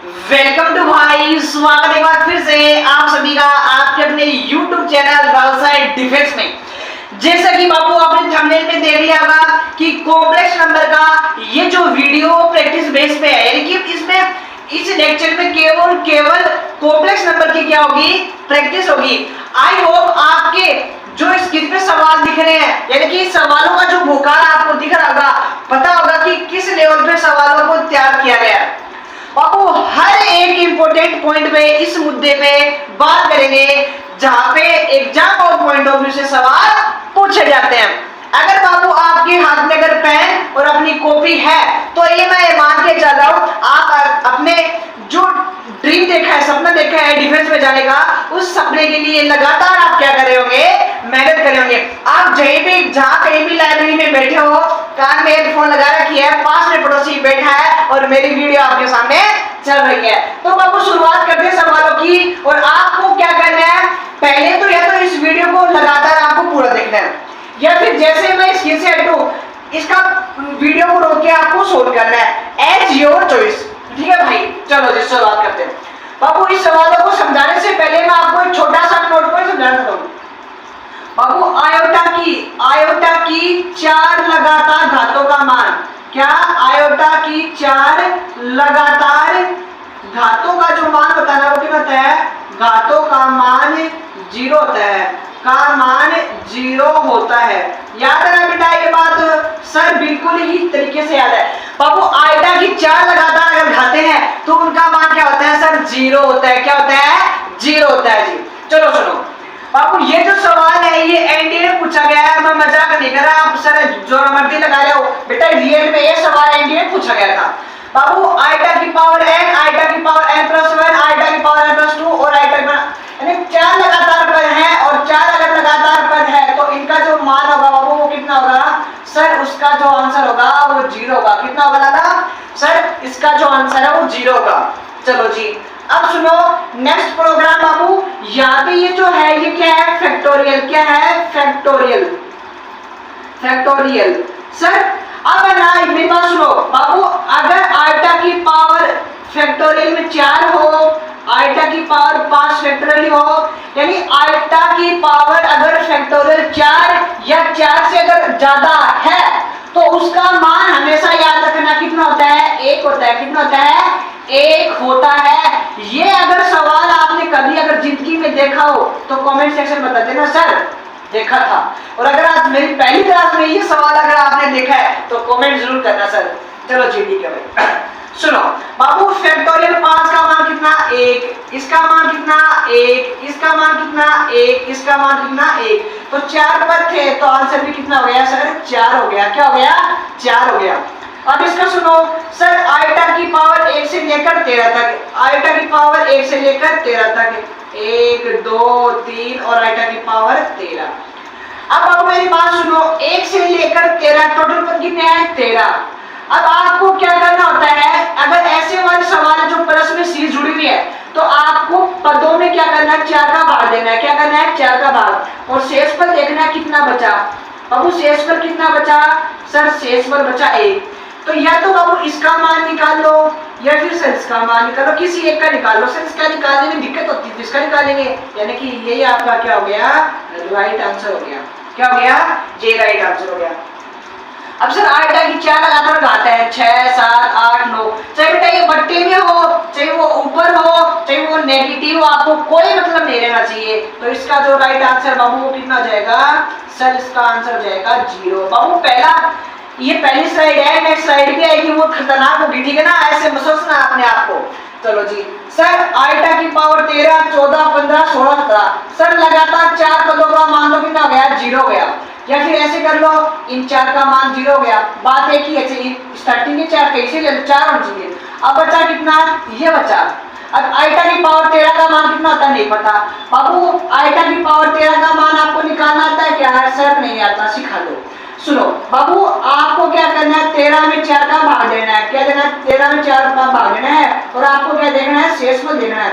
Welcome to भाई, स्वागत है एक बार फिर से आप सभी का आपके अपने YouTube चैनल राउसाइड डिफेंस में। जैसा कि बाबू आपने थंबनेल में देख लिया होगा कि कॉम्प्लेक्स नंबर का ये जो वीडियो प्रैक्टिस बेस पे है, यानी कि इसमें इस लेक्चर में केवल कॉम्प्लेक्स नंबर की क्या होगी, प्रैक्टिस होगी। आई होप आपके जो स्क्रीन पे सवाल दिख रहे हैं, यानी कि सवालों का जो भूखार आपको दिख रहा होगा, पता होगा कि किस लेवल पे सवालों को तैयार किया गया है। बाबू हर एक इंपॉर्टेंट पॉइंट पे इस मुद्दे पे बात करेंगे जहां पे एग्जाम पॉइंट ऑफ व्यू से सवाल पूछे जाते हैं। अगर बाबू आपके हाथ में अगर पेन और अपनी कॉपी है तो ये मैं मान के चल रहा हूं आप अपने जो ड्रीम देखा है, सपना देखा है डिफेंस में जाने का, उस सपने के लिए लगातार आप क्या कर रहे होंगे, मेहनत कर रहे होंगे। आप जहां कहीं भी लाइब्रेरी में बैठे हो, कान में हेडफोन लगा रखी है, पास में पड़ोसी बैठा है और मेरी वीडियो आपके सामने चल रही है। तो बाबू शुरुआत करते हैं सवालों की। और आपको क्या करना है, पहले तो या तो इस वीडियो को लगातार आपको पूरा देखना है, या फिर जैसे मैं स्क्रीन से हटूं इसका वीडियो को रोक के आपको सोल्व करना है, एज योर चॉइस। ठीक है भाई, चलो जी शुरुआत करते हैं। बाबू इस सवालों को समझाने से पहले मैं आपको एक छोटा सा नोट पॉइंट समझाना चाहूंगा। बाबू आयोटा की 4 लगातार घातों का मान, क्या आयोटा की 4 लगातार घातों का जो मान होता है ना, वो क्या होता है, घातों का मान 0 होता है, का मान 0 होता है। याद है ना बेटा ये बात, सर बिल्कुल ही तरीके से याद है। बाबू आयोटा की 4 लगातार अगर घाते हैं तो उनका मान क्या होता है सर, 0 होता है। क्या होता है, 0 होता है जी। चलो सुनो बाबू, ये जो सवाल है ये एनडीए में पूछा गया है, मैं मजाक नहीं कर रहा, आप सर जो मर्जी लगा रहे हो बेटा, रियल में ये सवाल एनडीए में पूछा गया था। बाबू आयोटा की पावर n, आयोटा की पावर n+1, आयोटा की पावर n+2 और आयोटा की यानी 4 लगातार पद है, और 4 अगर लगातार पद है तो इनका जो मान होगा बाबू वो कितना होगा सर, उसका जो आंसर होगा वो 0 होगा। कितना होगा लाला सर, इसका जो आंसर है वो 0 होगा। चलो जी अब सुनो नेक्स्ट प्रोग्राम बाबू, यहाँ पे ये जो है ये क्या है, फैक्टोरियल। क्या है, फैक्टोरियल। सर अब ना मेरी बात सुनो बाबू, अगर आयोटा की पावर फैक्टोरियल में 4 हो, आयोटा की पावर 5 फैक्टोरियल हो, यानी आयोटा की पावर अगर फैक्टोरियल 4 या 4 से अगर ज्यादा है तो उसका मान हमेशा याद रखना कितना होता है, 1 होता है। कितना होता है, 1 होता है। ये अगर सवाल आपने कभी अगर जिंदगी में देखा हो तो कमेंट सेक्शन में बता देना सर देखा था, और अगर आज मेरी पहली क्लास में ये सवाल अगर आपने देखा है तो कमेंट जरूर करना सर। चलो जी ठीक है भाई। सुनो बाबू, फैक्टोरियल 5 का मान कितना, 1, इसका मान कितना 1, इसका मान कितना 1, इसका मान कितना 1, तो 4 पद थे तो आंसर भी कितना हो गया सर, 4 हो गया। क्या हो गया, 4 हो गया। अब इसका सुनो सर, आयोटा की पावर 1 से लेकर 13 तक, आयोटा की पावर 1 से लेकर 13 तक, 1 2 3 और आयोटा की पावर 13। अब मेरी बात सुनो, 1 से लेकर 13 टोटल पद कितने हैं, 13। अब आपको क्या करना होता है, अगर ऐसे वाले सवाल जो प्लस में सी जुड़ी हुई है तो आपको पदों में क्या करना है, 4 का भाग देना है। क्या करना है, 4 का भाग, और शेष पर देखना है कितना बचा। बाबू शेष पर कितना बचा सर, शेष पर बचा 1। तो या तो बाबू इसका मान निकाल लो या फिर सर इसका मान निकालो, किसी एक का निकाल लो। सर इसका निकालने में दिक्कत होती है तो इसका निकालेंगे, यानी कि यही आपका क्या हो गया, राइट आंसर हो गया। क्या हो गया, ये राइट आंसर हो गया। अब सर आयोटा की 4 लगातार घात है, 6 7 8 9, चाहे बेटा ये बट्टे में हो, चाहे वो ऊपर हो, चाहे वो नेगेटिव हो, आपको कोई मतलब नहीं रहना चाहिए। तो इसका जो राइट आंसर बाबू वो कितना हो जाएगा सर, इसका आंसर हो जाएगा 0। बाबू ये पहली स्लाइड है, नेक्स्ट स्लाइड क्या आएगी वो खतरनाक होगी, ठीक है ना, ऐसे मत सोचना अपने आप को। चलो जी सर, आयोटा की पावर 13 14 15 16 17, सर लगातार 4 पदों का मान लो कितना हो गया, 0 हो गया। या फिर ऐसे कर लो, इन 4 का मान 0 हो गया, बात एक ही है, चाहिए स्टार्टिंग के 4 कैसे ले लो, 4 होना चाहिए। अब बचा कितना, ये बचा। अब आयोटा की पावर 13 का मान कितना आता है नहीं पता। बाबू आयोटा की पावर 13 का मान आपको निकालना आता है क्या, सर नहीं आता, सिखा दो। सुनो बाबू, आपको क्या करना है, 13 में 4 का भाग देना है। क्या देना है, 13 में 4 का भाग देना है, और आपको क्या देखना है, शेषफल देखना है।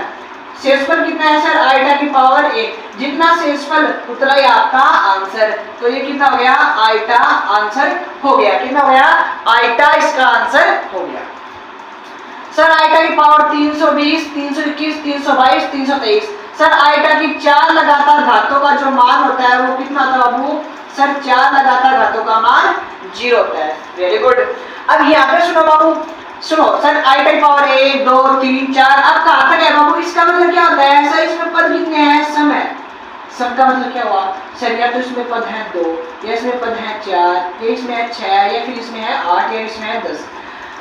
शेषफल कितना है सर, आयोटा की पावर 1, जितना शेषफल उतना ही आपका आंसर। तो ये कितना हो गया, आयोटा आंसर हो गया। कितना हो गया, आयोटा इसका आंसर हो गया। सर आइटा की पावर 320, 321, 322, 323। सर आइटा की 4 लगातार घातों का जो मान होता है वो कितना होता है बाबू? सर 4 लगातार घातों का मान 0 होता है। Very good. अब यहाँ पे सुनो बाबू, सुनो सर आइटा की पावर 1 2 3 4, अब कहाँ तक है बाबू? इसका मतलब क्या होता है? सर इसमें पद कितने हैं? सम है। सम का मतलब क्या हुआ? सर या तो इसमें पद है 2, या इसमें पद है 4, या इसमें है 6, या फिर इसमें है 8, या इसमें है 10।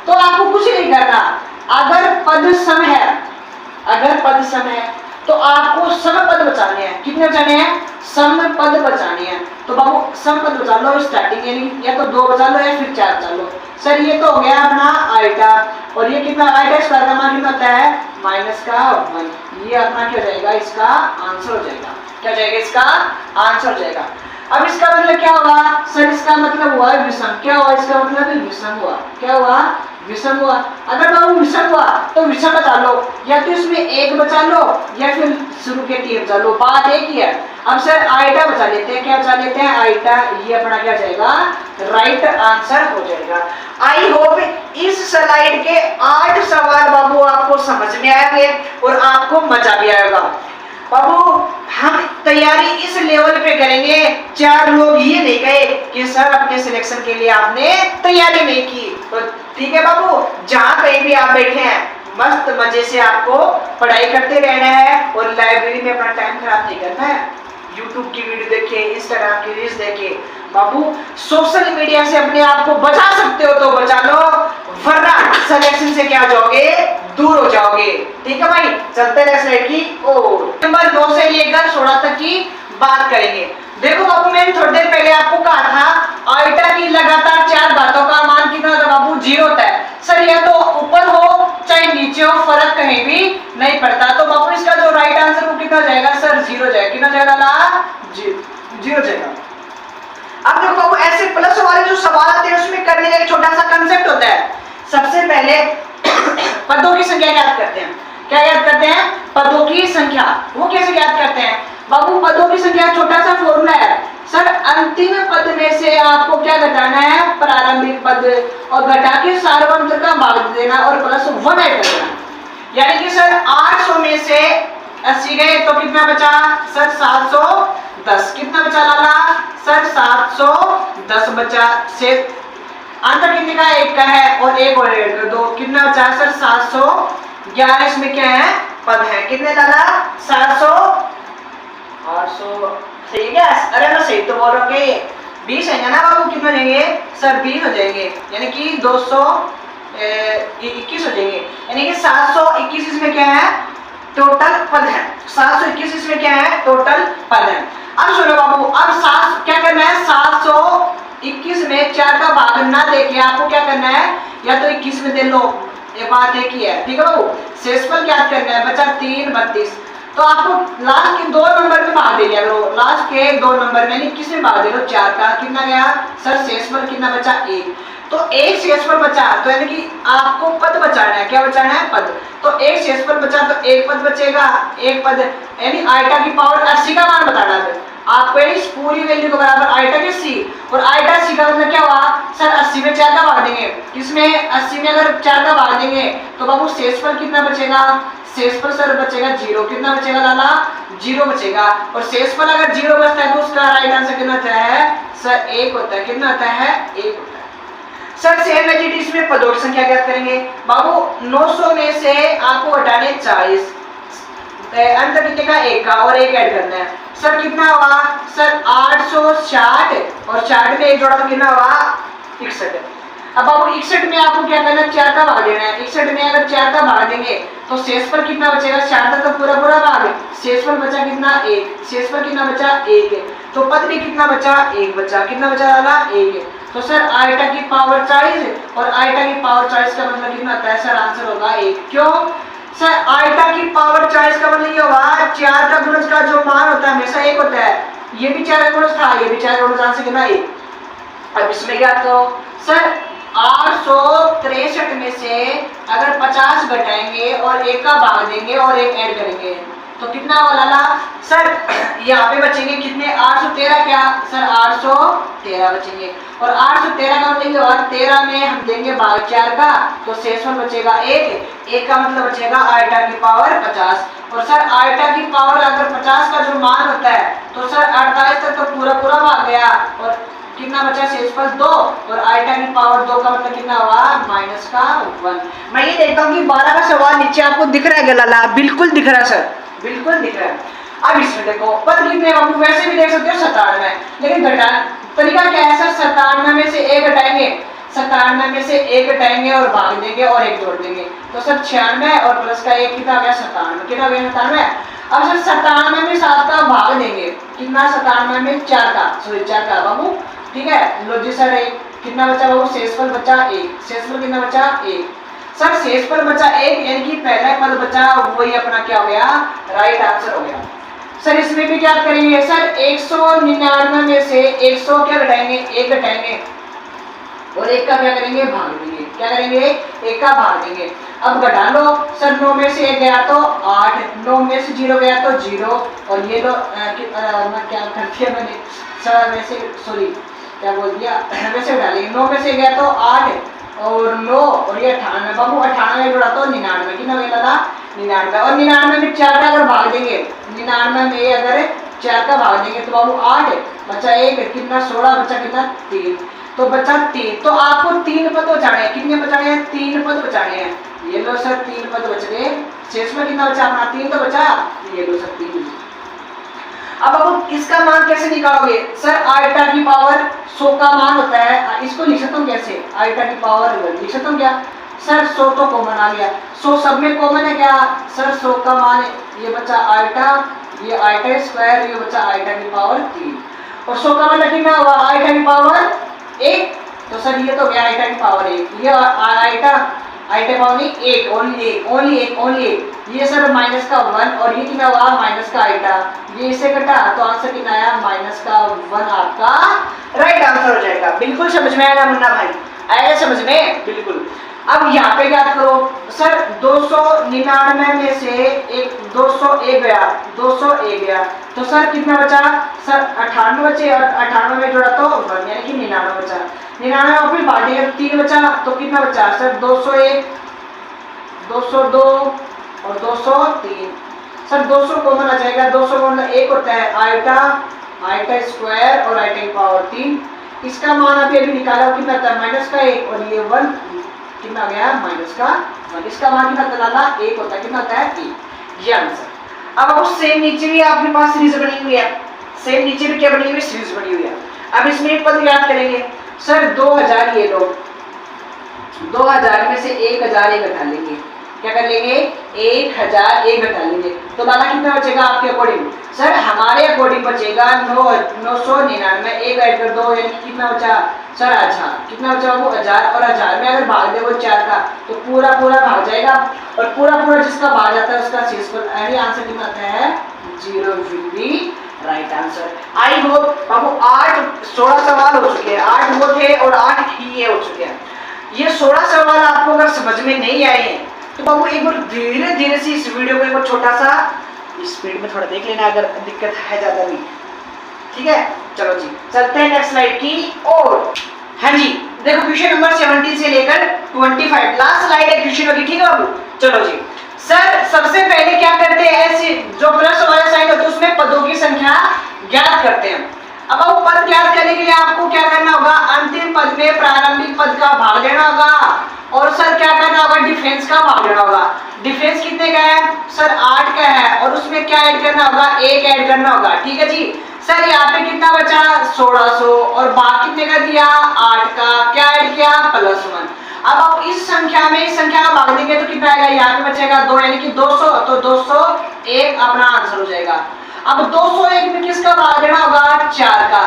तो आपको कुछ नहीं करना। अगर पद सम है, अगर पद सम है तो आपको सम पद बचाने हैं। कितने बचाने हैं? सम पद बचाने हैं। तो बाबू सम पद बचा लो स्टार्टिंग, यानी या तो 2 बचा लो या फिर 4 बचा लो। सर ये तो हो गया अपना आइटा, और ये कितना आइटा स्क्वायर का मान कितना होता है? -1। ये अपना क्या हो जाएगा? इसका आंसर हो जाएगा। क्या जाएगा? इसका आंसर हो जाएगा। अब इसका मतलब क्या हुआ? सर इसका मतलब हुआ विषम। क्या हुआ? इसका मतलब विषम हुआ। क्या हुआ? विषम हुआ। अगर बाबू विषम हुआ तो विषम बचा लो, या तो इसमें 1 बचा लो या फिर शुरू के 3 बचा लो, बात एक ही है। अब सर आइटा बचा लेते हैं। क्या बचा लेते हैं? आइटा। ये अपना क्या जाएगा? राइट आंसर हो जाएगा। आई होप इस स्लाइड के 8 सवाल बाबू आपको समझ में आएंगे और आपको मजा भी आएगा। बाबू हम तैयारी इस लेवल पे करेंगे, 4 लोग ये नहीं कहे कि सर अपने सिलेक्शन के लिए आपने तैयारी नहीं की। तो ठीक है बाबू, जहाँ कहीं भी आप बैठे हैं मस्त मजे से आपको पढ़ाई करते रहना है और लाइब्रेरी में अपना टाइम खराब नहीं करना है। यूट्यूब की वीडियो देखे, इंस्टाग्राम की रील्स देखे, बाबू सोशल मीडिया से अपने आप को बचा सकते हो तो बचा लो, वरना सिलेक्शन से क्या हो जाओगे? दूर हो जाओगे। ठीक है भाई, चलते रहे स्लाइड की ओर। नंबर 2 से लेकर 16 तक की बात करेंगे। देखो बाबू, मैंने थोड़ी देर पहले आपको कहा था आइटा की लगातार 4 घातों का मान कितना होता है बाबू? 0 होता है। सर या तो ऊपर हो चाहे नीचे हो, फर्क कहीं भी नहीं पड़ता। तो बाबू इसका जो राइट आंसर वो कितना जाएगा? सर 0 जाएगा। कितना जाएगा ना? 0 जाएगा। अब देखो बाबू, ऐसे प्लस वाले जो सवाल आते हैं उसमें करने का एक छोटा सा कंसेप्ट होता है। सबसे पहले पदों की संख्या ज्ञात करते हैं। क्या ज्ञात करते हैं? पदों की संख्या। वो कैसे ज्ञात करते हैं बाबू? पदों की संख्या छोटा सा फॉर्मूला है। सर अंतिम पद में से आपको क्या घटाना है? प्रारंभिक पद, और घटा के सार्वंत्र का भाग देना और प्लस 1 ऐड करना। यानी कि सर 800 में से 80 गए तो कितना बचा? सर 710। कितना बचा लाला? सर 710 बचा। से आंसर कितने का? 1 का है और 1 और ऐड कर दो। कितना बचा? सर 711। इसमें क्या है? पद है। कितने लाला? 700 800। ठीक है, अरे मैं सही तो बोल रहा हूँ। 20 है ना बाबू? कितना जाएंगे? सर 20 हो जाएंगे, यानी कि 221 हो जाएंगे। यानी कि 721 इसमें क्या है? टोटल पद है। 721 इसमें क्या है? टोटल पद है। अब सुनो बाबू, अब 7 क्या करना है? 721 में 4 का भाग ना देके आपको क्या करना है? या तो 21 में दे लो, ये बात एक ही है। ठीक है बाबू, शेषफल क्या करना है? बचा 3 32। तो आपको लास्ट के 2 नंबर में भाग दे दिया करो। लास्ट के 2 नंबर में, किस में भाग दे लो? 4 का। कितना गया? सर शेषफल कितना बचा? 1। तो 1 शेषफल बचा, तो यानी कि आपको पद बचाना है। क्या बचाना है? पद। तो 1 शेषफल बचा तो 1 पद बचेगा। 1 पद यानी आइटा की पावर 80 का मान बताना है आपको। इस पूरी वैल्यू को बराबर आइटा की 80, और आइटा 80 का मतलब क्या हुआ? सर 80 में 4 का भाग देंगे। किसमें? 80 में अगर 4 का भाग देंगे तो बाबू शेषफल कितना बचेगा? शेषफल सर बचेगा 0। कितना बचेगा लाला? 0 बचेगा। और शेषफल अगर 0 बचता है तो उसका राइट आंसर कितना होता है? सर 1 होता है। कितना होता है? 1 होता है। सर सेम एज इसमें पदों की संख्या ज्ञात करेंगे। बाबू 900 में से आपको घटाने 40, अंतर कितने का? 1 का, और 1 ऐड करना है। सर कितना हुआ? सर 860, और 60 में 1 जोड़ा तो कितना हुआ? 61। अब बाबू 61 में आपको क्या करना है? 4 का भाग देना है। 61 में अगर 4 का भाग देंगे तो शेषफल कितना बचेगा? 4 का तो पूरा पूरा भाग, शेषफल बचा कितना? 1। शेषफल कितना बचा? 1। तो पद भी कितना बचा? 1 बचा। कितना बचा लाला? 1। तो सर आइटा की पावर 40, और आइटा की पावर 40 का मतलब कितना होता है? सर आंसर होगा 1। क्यों? सर आइटा की पावर 40 का मतलब ये होगा 4 का गुणज का जो मान होता है हमेशा 1 होता है। ये भी 4 का गुणज था, ये भी 4 का गुणज, आंसर कितना? 1। अब इसमें क्या तो सर 863 में से अगर 50 घटाएंगे और 1 का भाग देंगे और 1 ऐड करेंगे तो कितना वाला ला सर, यहाँ पे बचेंगे कितने 813 क्या सर 813 बचेंगे। और 813 का हम लेंगे और 13 में हम देंगे भाग 4 का, तो शेषफल बचेगा 1 का मतलब बचेगा आइटा की पावर 50। और सर आइटा की पावर अगर 50 का जो मान होता है तो सर 48 तक तो पूरा पूरा भाग गया और कितना बचा शेषफल 2 और आइटा की पावर 2 का मतलब कितना हुआ माइनस का 1। मैं ये देखता हूँ कि 12 का सवाल नीचे आपको दिख रहा है गलाला, बिल्कुल दिख रहा है सर, बिल्कुल दिख रहा है। अब इसमें देखो पद कितने बाबू, वैसे भी देख सकते हो 97, लेकिन घटा तरीका क्या है सर, 97 में से 1 घटाएंगे, 97 में से 1 घटाएंगे और भाग देंगे और 1 जोड़ देंगे, तो सर 96 और प्लस का 1 कितना आ गया 97, कितना आ गया 97। अब सर 97 में 7 का भाग देंगे, कितना 97 में 4 का बाबू, ठीक है। लो जी सर कितना बचा बाबू, शेषफल बचा 1, शेषफल कितना बचा 1 सर, शेषफल बचा 1 यानी कि पहला पद बचा वही अपना क्या हो गया राइट आंसर हो गया। सर इसमें भी क्या करेंगे सर, 199 में से 100 क्या घटाएंगे 1 घटाएंगे और 1 का क्या करेंगे भाग देंगे, क्या करेंगे 1 का भाग देंगे। अब घटा लो सर, 9 में से 1 गया तो 8, 9 में से 0 गया तो 0 और ये लो क्या कर दिया मैंने सर, वैसे सॉरी क्या बोल दिया, वैसे उठा लेंगे, 9 में से गया तो 8 और 9 और ये 98 बाबू, 98 जोड़ा तो 99, कितना गया था 99 और 99 में 4 का अगर भाग देंगे, 99 में अगर 4 का भाग देंगे तो बाबू 8 बचा 1 कितना 16 बचा कितना 3, तो बचा 3। तो आपको 3 पद बचाने हैं, कितने बचाने हैं 3 पद बचाने हैं, ये लो सर 3 पद बच गए। शेष में कितना बचा अपना 3 तो बचा, ये लो सर 3। अब आप इसका मान कैसे निकालोगे सर, आइटा की पावर 100 का मान होता है, इसको लिख सकता हूँ कैसे, आइटा की पावर लिख सकता हूँ क्या सर, 100 तो कॉमन आ गया, 100 सब में कॉमन है क्या सर, 100 का मान ये बचा आइटा, ये आइटा स्क्वायर, ये बचा आइटा की पावर 3 और 100 का मतलब कितना हुआ आइटा की पावर 1, तो सर ये तो गया आइटा की पावर 1, ये आइटा पावर नहीं 1 ओनली 1, ये सर माइनस का 1 और ये कितना हुआ माइनस का आइटा, ये इसे कटा तो आंसर कितना आया माइनस का 1 आपका राइट आंसर हो जाएगा। बिल्कुल समझ में आएगा मुन्ना भाई, आएगा समझ में बिल्कुल। अब यहाँ पे क्या करो सर, 299 में से 201 गया तो सर कितना बचा सर 98 बचे और 98 में जोड़ा तो 1 यानी कि 99 बचा, 99 और फिर बाकी 3 बचा तो कितना बचा सर 201, 202 और 203 सर 200 कॉमन आ जाएगा, 200 कॉमन एक होता है आइटा स्क्वायर और आइटा की पावर 3, इसका मान अभी निकाला कितना था माइनस का 1 और ये 1 कितना गया माइनस का 1, इसका मान कितना तलाला 1 होता है, कितना होता है 1, ये आंसर। अब आपको सेम नीचे भी आपके पास सीरीज बनी हुई है, सेम नीचे भी क्या बनी हुई है सीरीज बनी हुई है। अब इसमें पद याद करेंगे सर 2000, ये लोग 2000 में से 1000 एक घटा लेंगे, क्या कर लेंगे 1000 एक घटा लेंगे तो बाला कितना बचेगा आपके अकॉर्डिंग सर, हमारे अकॉर्डिंग बचेगा 999, एक ऐड कर दो यानी कितना बचा सर 1000, कितना बचा वो 1000 और 1000 में अगर भाग दे वो 4 का तो पूरा भाग जाएगा और पूरा जिसका भाग जाता है उसका शेषफल, यानी आंसर कितना आता है 0 will be right answer. I hope बाबू 16 सवाल हो चुके हैं, 8 वो थे और 8 ही ये हो चुके हैं। ये 16 सवाल आपको अगर समझ में नहीं आए हैं तो बाबू एक बार धीरे धीरे से इस वीडियो को एक बार छोटा सा स्पीड में थोड़ा देख लेना अगर दिक्कत है ज्यादा भी, ठीक है। चलो जी चलते हैं नेक्स्ट स्लाइड की और हाँ जी देखो क्वेश्चन नंबर 17 से लेकर 25 लास्ट स्लाइड है क्वेश्चन होगी, ठीक है बाबू। चलो जी सर सबसे पहले क्या करते हैं, ऐसे जो प्लस वाला साइन होता है उसमें पदों की संख्या ज्ञात करते हैं। अब आप पद ज्ञात करने के लिए आपको क्या करना होगा, अंतिम पद में प्रारंभिक पद का भाग देना होगा और सर क्या करना होगा डिफरेंस का भाग देना होगा। डिफरेंस कितने का है सर 8 का है और उसमें क्या ऐड करना होगा 1 ऐड करना होगा, ठीक है जी। सर यहाँ पे कितना बचा 1600 और भाग कितने का दिया 8 का, क्या ऐड किया +1। अब आप इस संख्या में इस संख्या का भाग देंगे तो कितना आएगा, यहाँ पे बचेगा 2 यानी कि 200, तो 201 अपना आंसर हो जाएगा। अब 201 में किसका भाग देना होगा 4 का,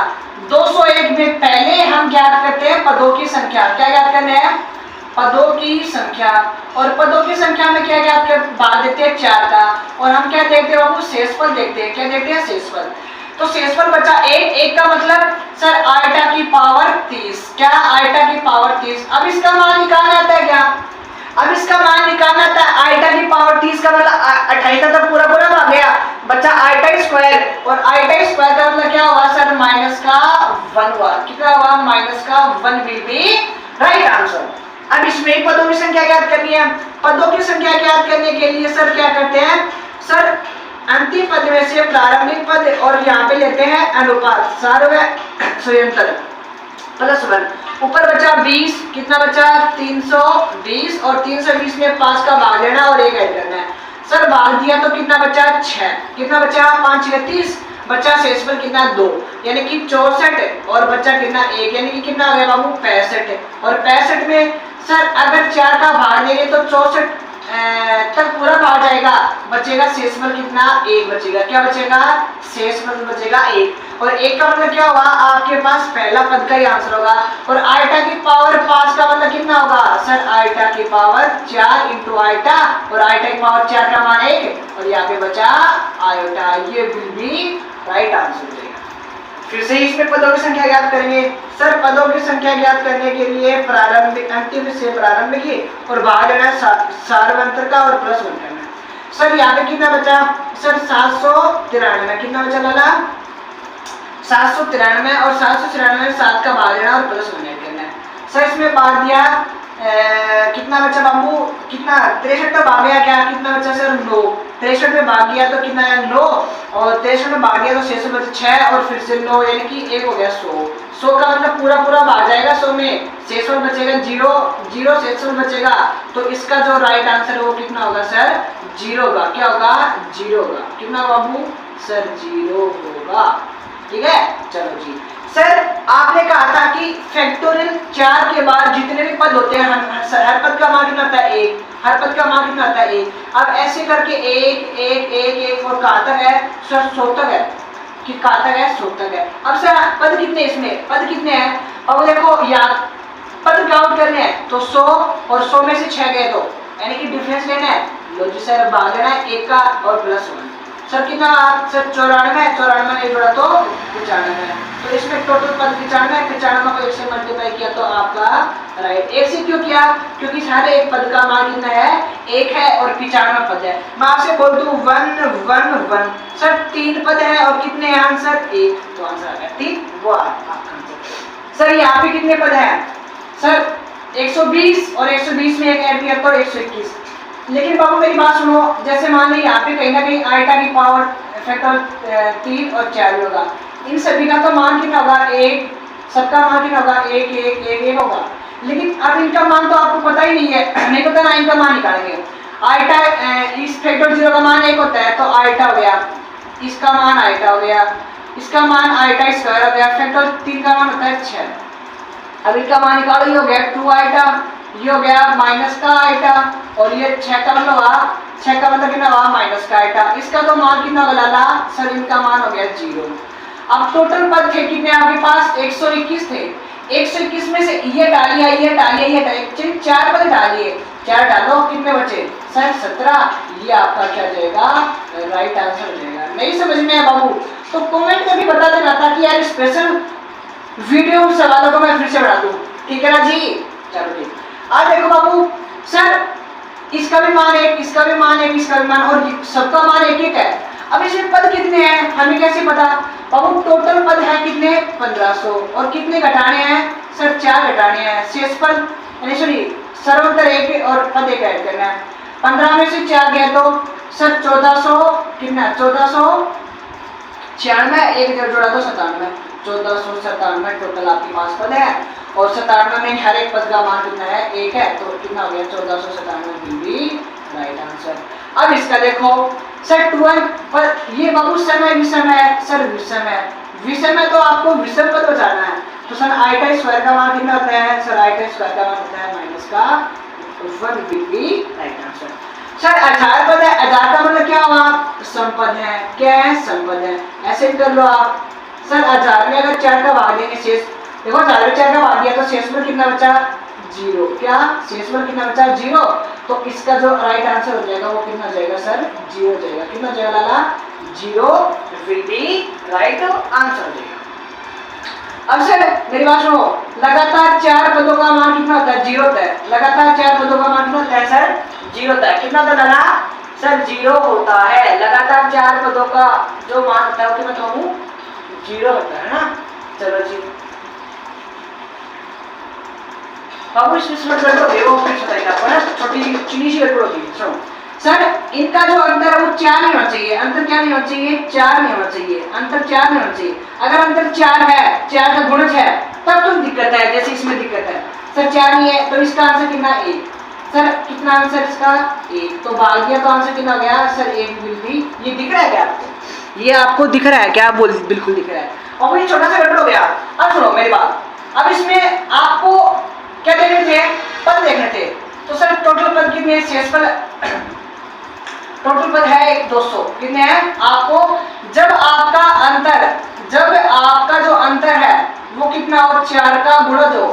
201 में पहले हम ज्ञात करते हैं पदों की संख्या, क्या ज्ञात करना है पदों की संख्या, और पदों की संख्या में क्या ज्ञात कर भाग देते हैं 4 का और हम क्या देखते हैं बाबू शेषफल देखते हैं, क्या देखते हैं शेषफल। तो शेषफल बचा 1 का मतलब सर आइटा की पावर 30, क्या आइटा की पावर 30। अब इसका मान निकालना आता है क्या, अब इसका मान निकालना था आइटा की पावर 30 का मतलब 28 तक पूरा भाग गया सर माइनस का 1 हुआ। कितना हुआ? माइनस का 1 विल बी राइट आंसर। अब इसमें पदों की संख्या ज्ञात करनी है। पदों की संख्या ज्ञात करने के लिए सर क्या करते हैं? सर अंतिम पद में से प्रारंभिक पद और यहाँ पे लेते हैं अनुपात, सार्वय संयंत्र प्लस 1। ऊपर बचा 20, कितना बचा? 320 और 320 में 5 का भाग लेना और 1 ऐड करना है। सर भाग दिया तो कितना बचा? 6। कितना बचा? 5 6 30, बचा शेषफल कितना? 2, यानी कि 64 और बचा कितना? 1, यानी कि कितना आ गया बाबू? 65। और 65 में सर अगर 4 का भाग लेंगे तो 64 तक पूरा भाग जाएगा, बचेगा शेषफल कितना? 1 बचेगा। क्या बचेगा? शेषफल बचेगा 1। और 1 का मतलब क्या होगा? आपके पास पहला पद का ही आंसर होगा। और आइटा की पावर 5 का मतलब कितना होगा? सर आइटा की पावर 4 इंटू आइटा, और आइटा की पावर 4 का मान 1, और यहाँ पे बचा आयोटा। ये विल बी राइट आंसर हो जाएगा। फिर से इसमें पदों की संख्या ज्ञात करेंगे। सर पदों की संख्या ज्ञात करने के लिए प्रारंभिक अंतिम से प्रारंभिक ही और भाग लेना सार्वंतर का और प्लस 1 करना। सर यहाँ पे कितना बचा? सर 793। कितना बचा लाला? 793, और 793 में 7 का भाग लेना और प्लस 1 करना है। सर इसमें भाग दिया कितना बचा बाबू? कितना? 63 का भाग गया क्या? कितना बचा सर? 9। 63 में भाग गया तो कितना है? 9, और 63 में भाग गया तो शेष बचा 6, और फिर से 9, यानी कि 1 हो गया 100। 100 का मतलब पूरा पूरा भाग जाएगा 100 में, शेषफल बचेगा 0, 0 शेषफल बचेगा। तो इसका जो राइट आंसर है वो कितना होगा सर? 0 होगा। क्या होगा? 0 होगा। कितना बाबू? सर 0 होगा। ठीक है, चलो जी। सर आपने कहा था कि फैक्टोरियल 4 के बाद जितने भी पद होते हैं हर पद का मान कितना आता है? 1। हर पद का मान कितना आता है? 1। अब ऐसे करके 1 1 1 1 और कहाँ तक है? सर 100 तक है। कि कहाँ तक है? 100 तक है। अब सर पद कितने इसमें? पद कितने हैं? अब देखो यार पद काउंट करने हैं तो 100, और 100 में से 6 गए तो यानी कि डिफरेंस लेना है। लो जी सर भाग लेना है 1 का और प्लस 1। सर कितना? सर 94, 94 में जोड़ा तो 95। तो इसमें टोटल पद 95, 95 को 1 से मल्टीप्लाई किया तो आपका राइट। 1 से क्यों किया? क्योंकि सारे एक पद का मान कितना है? 1 है, और 95 पद है। मैं आपसे बोल दूं 1 1 1। सर 3 पद है और कितने हैं आंसर? 1, तो आंसर आ गया 3, वो आपका आंसर। सर यहाँ पे कितने पद हैं? सर 120, और 120 में 1 ऐड किया तो 121। लेकिन बाबू मेरी बात सुनो, जैसे मान ली यहाँ पे कहीं ना कहीं आइटा की पावर फैक्टर 3 और 4 होगा। इन सभी का तो मान कितना होगा? 1। सबका मान कितना होगा? 1 1 1 1 होगा। लेकिन अब इनका मान तो आपको पता ही नहीं है, नहीं पता ना इनका मान निकालेंगे। आइटा इस फैक्टर 0 का मान 1 होता है तो आइटा हो गया, इसका मान आइटा हो गया, इसका मान आइटा स्क्वायर हो गया। फैक्टर 3 का मान होता है 6। अब इनका मान निकालो, ये हो गया 2 आइटा, ये हो गया माइनस का आइटा, और ये 6 का मतलब हुआ, 6 का मतलब कितना हुआ? माइनस का आइटा। इसका तो मान कितना होगा लाला? सर इनका मान हो गया 0। अब टोटल पद थे कितने आपके पास? 121 थे। 121 में से ये डालिए, ये डालिए, ये डालिए, 4 पद डालिए, 4 डालो, कितने बचे? सर 17। ये आपका क्या जाएगा? राइट आंसर हो जाएगा। नहीं समझ में है बाबू तो कमेंट करके बता देना, ताकि यार स्पेशल वीडियो सवालों को मैं फिर से बढ़ा दूं। ठीक है ना जी? चलो ठीक। आज देखो बाबू, सर इसका भी मान 1, इसका भी मान 1, इसका भी मान, और सबका मान 1 1 है। अब इसमें पद कितने हैं हमें कैसे पता? बाबू टोटल पद है कितने? 1500, और कितने घटाने हैं? सर 4 घटाने हैं। शेषफल यानी सॉरी सर्वंतर 1 और पद 1 ऐड करना है। 15 में से 4 गया तो सर 1400 कितना? 1496, 1 जोड़ा तो 97, 1497 टोटल आपके पास पद है। और 97 में हर एक पद का मान कितना है? 1 है, तो कितना हो गया? 1497 विल बी राइट आंसर। अब इसका देखो सर 12 पर ये बाबू समय विषम है। सर विषम है, विषम है तो आपको विषम पद बचाना है। तो सर आइटा स्क्वायर का मान कितना होता है? सर आइटा स्क्वायर का मान होता है माइनस का 1 will be right answer. Sir 1000 पद है, 1000 का मतलब क्या हुआ? संपद है। क्या है? संपद है। ऐसे कर लो आप। सर 1000 में अगर 4 का भाग देंगे शेष, देखो 1000 में 4 का भाग दिया तो शेषफल कितना बचा? 0। क्या? शेषफल कितना बचा? 0। तो इसका जो राइट आंसर हो जाएगा वो कितना जाएगा? सर 0 जाएगा। कितना जाएगा लाला? 0 विल बी राइट आंसर जाएगा। अब सर मेरी बात सुनो, लगातार 4 पदों का मान कितना होता है? 0 होता है। लगातार 4 पदों का मान कितना होता है? सर 0 होता है। कितना होता है लाला? सर 0 होता है। लगातार 4 पदों का जो मान होता है वो कितना कहूँ? 0 होता है ना। चलो जी बाबू इसमें गड़बड़ होगी, वो फिर बताएगा आपको ना, छोटी चीनी सी गड़बड़ होगी। सुनो सर, इनका जो अंतर है वो 4 नहीं होना चाहिए। अंतर क्या नहीं होना चाहिए? 4 नहीं होना चाहिए। अंतर 4 नहीं होना चाहिए। अगर अंतर 4 है, 4 का गुणज है, तब तो दिक्कत है, जैसे इसमें दिक्कत है। सर 4 नहीं है तो इसका आंसर कितना? 1। सर कितना आंसर इसका? 1। तो भाग दिया तो आंसर कितना हो गया? Sir 1 will be. ये दिख रहा है क्या आपको? ये आपको दिख रहा है क्या? बोल बिल्कुल दिख रहा है। और ये छोटा सा गड़बड़ हो गया। अब सुनो मेरी बात, अब इसमें आपको क्या देखने थे? पद देखने थे। तो सर टोटल पद कितने? शेष पद टोटल पद है 200। कितने हैं आपको? जब आपका जो अंतर है वो कितना हो? 4 का गुणज हो,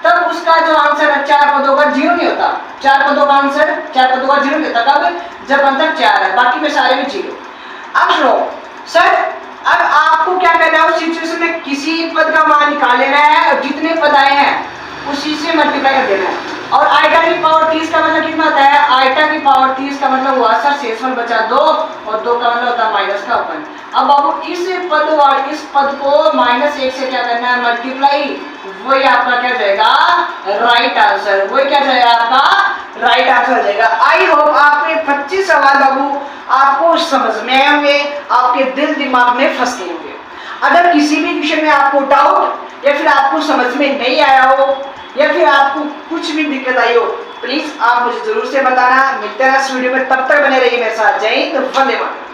तब उसका जो आंसर है 4 पदों का 0 नहीं होता। 4 पदों का आंसर 4 पदों का 0 नहीं होता। कब? जब अंतर 4 है, बाकी में सारे में 0। अब सुनो सर, अब आपको क्या करना है? उस सिचुएशन में किसी पद का मान निकाल लेना है और जितने पद आए हैं उसी से मल्टीप्लाई कर देना है। और आइटा की पावर 30 का मतलब कितना होता है? आइटा की पावर 30 का मतलब हुआ सर शेषफल बचा 2, और 2 का मतलब होता है माइनस का अपन। अब बाबू इस पद और इस पद को -1 से क्या करना है? मल्टीप्लाई। वही आपका क्या जाएगा? Right answer. वही क्या जाएगा? आपका राइट आंसर जाएगा। आई होप आपके 25 सवाल बाबू आपको समझ में आए होंगे, आपके दिल दिमाग में फंस गए होंगे। अगर किसी भी विषय में आपको डाउट या फिर आपको समझ में नहीं आया हो या फिर आपको कुछ भी दिक्कत आई हो, प्लीज आप मुझे जरूर से बताना। मिलते हैं इस वीडियो में, तब तक बने रहिए मेरे साथ। जय हिंद, वंदे मातरम।